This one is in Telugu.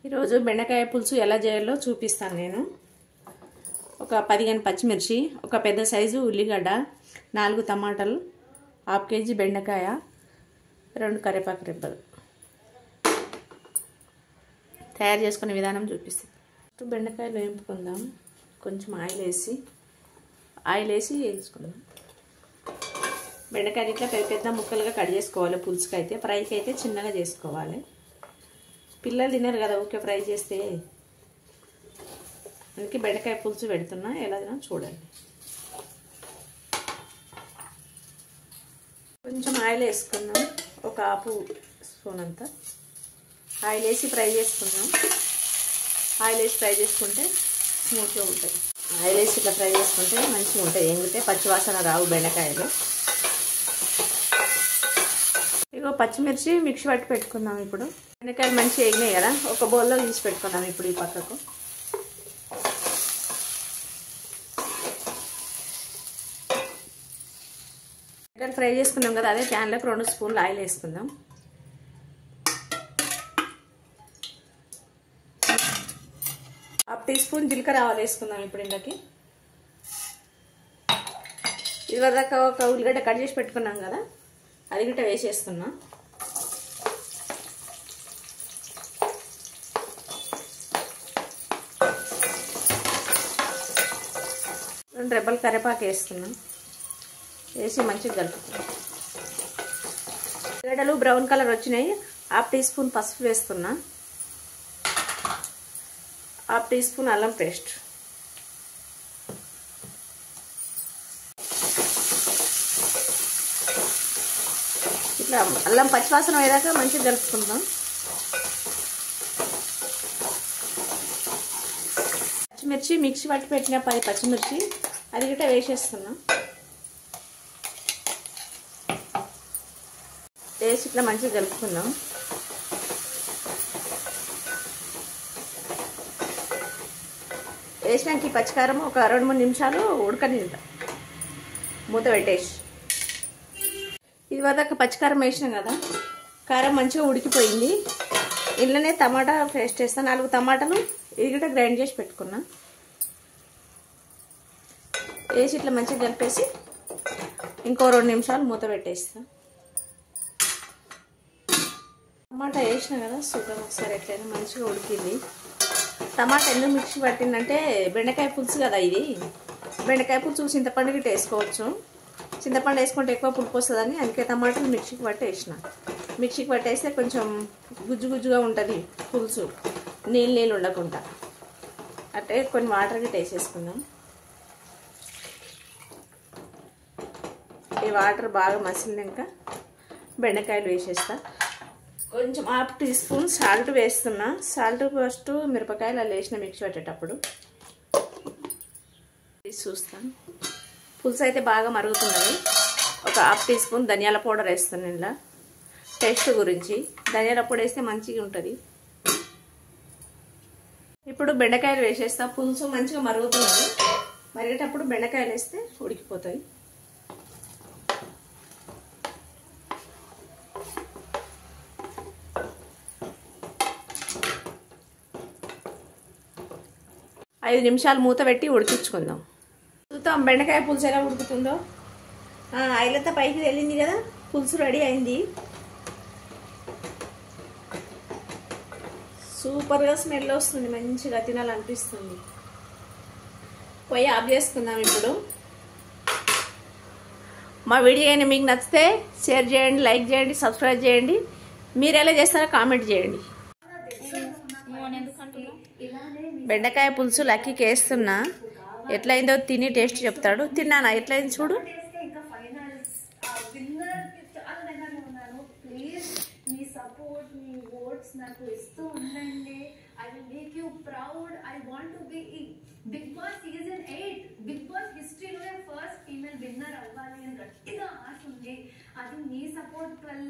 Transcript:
ఈరోజు బెండకాయ పులుసు ఎలా చేయాలో చూపిస్తాను నేను. ఒక 15 పచ్చిమిర్చి, ఒక పెద్ద సైజు ఉల్లిగడ్డ, 4 టమాటాలు, 1/2 కేజీ బెండకాయ, 2 కరివేపాకు రెబ్బలు. తయారు చేసుకునే విధానం చూపిస్తాను. ఫస్ట్ బెండకాయలు వేపుకుందాం. కొంచెం ఆయిల్ వేసి వేసుకుందాం. బెండకాయలు ఇట్లా పెద్ద పెద్ద ముక్కలుగా కట్ చేసుకోవాలి. పులుసుకి అయితే, ఫ్రైకి అయితే చిన్నగా చేసుకోవాలి. పిల్లలు తినరు కదా ఊకే ఫ్రై చేస్తే, అందుకే బెండకాయ పులుసు పెడుతున్నా. ఎలా తినా చూడండి. కొంచెం ఆయిల్ వేసుకుందాం. ఒక 1/2 స్పూన్ అంతా ఆయిల్ వేసి ఫ్రై చేసుకుందాం. ఆయిల్ వేసి ఫ్రై చేసుకుంటే స్మూత్గా ఉంటుంది. ఆయిల్ వేసి ఇట్లా ఫ్రై చేసుకుంటే మంచిగా ఉంటుంది. ఎంగితే పచ్చివాసన రావు బెండకాయలు. ఇగో పచ్చిమిర్చి మిక్సీ పట్టి పెట్టుకుందాం. ఇప్పుడు బెండకాయలు మంచిగా ఎగినాయి కదా, ఒక బౌల్లో తీసి పెట్టుకుందాం. ఇప్పుడు ఈ పక్కకు బెండకాయలు ఫ్రై చేసుకున్నాం కదా, అదే ప్యాన్లోకి 2 స్పూన్లు ఆయిల్ వేసుకుందాం. హాఫ్ టీ స్పూన్ జీలకర్ర ఆవాలు వేసుకుందాం. ఇప్పుడు ఇందులోకి ఇదివరదాకా ఒక ఉల్లిగడ్డ కట్ చేసి పెట్టుకున్నాం కదా, అది గిట్ట వేసేస్తున్నా. రెబ్బలు కరివేపాకు వేస్తున్నా. వేసి మంచిగా కలుపుతున్నాం. ఉల్లిగడ్డలు బ్రౌన్ కలర్ వచ్చినాయి. 1/2 టీ స్పూన్ పసుపు వేస్తున్నా. 1/2 టీ స్పూన్ అల్లం పేస్ట్. ఇట్లా అల్లం పచ్చివాసన అయ్యాక మంచిగా కలుపుకుందాం. పచ్చిమిర్చి మిక్సీ పట్టి పెట్టిన 10 పచ్చిమిర్చి అది గిట్ట వేసేస్తున్నా. వేసి ఇట్లా మంచిగా కలుపుకుందాం. వేసినాక ఈ పచ్చికారం ఒక 2-3 నిమిషాలు ఉడకనిద్దాం మూత పెట్టేసి. ఇది వరకు పచ్చికారం వేసినాం కదా, కారం మంచిగా ఉడికిపోయింది. ఇంట్లోనే టమాటా పేస్ట్ వేస్తాను. 4 టమాటాలు ఇది కూడా గ్రైండ్ చేసి పెట్టుకున్నా. వేసి ఇట్లా మంచిగా కలిపేసి ఇంకో 2 నిమిషాలు మూత పెట్టేస్తా. టమాటా వేసినా కదా, చూద్దాం ఒకసారి ఎట్లయినా. మంచిగా ఉడికింది. టమాటా ఎందుకు మిక్సీ పట్టిందంటే బెండకాయ పులుసు కదా ఇది. బెండకాయ పులుసు చింతపండు గిట్ట వేసుకోవచ్చు. చింతపండు వేసుకుంటే ఎక్కువ పులుపు వస్తుందని అందుకే టమాటాలు మిక్సీకి పట్టి వేసిన. మిక్సీకి పట్టేస్తే కొంచెం గుజ్జు గుజ్జుగా ఉంటుంది పులుసు, నీళ్ళు ఉండకుండా. అంటే కొన్ని వాటర్ గిట్ట వేసేసుకుందాం. ఈ వాటర్ బాగా మసిలినాక బెండకాయలు వేసేస్తా. కొంచెం 1/2 టీ స్పూన్ సాల్ట్ వేస్తున్నా. సాల్ట్ ఫస్ట్ మిరపకాయలు అలా వేసిన మిక్సీ పెట్టేటప్పుడు చూస్తాను. పులుసు అయితే బాగా మరుగుతున్నది. ఒక 1/2 టీ స్పూన్ ధనియాల పౌడర్ వేస్తాను. ఇలా టేస్ట్ గురించి ధనియాల పొడి వేస్తే మంచిగా ఉంటుంది. ఇప్పుడు బెండకాయలు వేసేస్తా. పులుసు మంచిగా మరుగుతున్నది. మరిగేటప్పుడు బెండకాయలు వేస్తే ఉడికిపోతాయి. ఐదు నిమిషాలు మూత పెట్టి ఉడికించుకుందాం. చూద్దాం బెండకాయ పులుసు ఎలా ఉడుకుతుందో. ఆయిల్ అంతా పైకి వెళ్ళింది కదా, పులుసు రెడీ అయింది. సూపర్గా స్మెల్ వస్తుంది. మంచిగా తినాలనిపిస్తుంది. పొయ్యి ఆఫ్ చేసుకుందాం. ఇప్పుడు మా వీడియో అయినా మీకు నచ్చితే షేర్ చేయండి, లైక్ చేయండి, సబ్స్క్రైబ్ చేయండి. మీరు ఎలా చేస్తారో కామెంట్ చేయండి. బెండకాయ పులుసు లక్కీకి వేస్తున్నా. ఎట్లయిందో తిని టేస్ట్ చెప్తాడు. తిన్నానా ఎట్లయింది చూడు. Big boss season 8 big boss హిస్టరీలోనే ఫస్ట్ ఫీమేల్ విన్నర్ అవ్వాలి అని గట్టిగా ఆశ ఉంది. అది మీ సపోర్ట్ వల్ల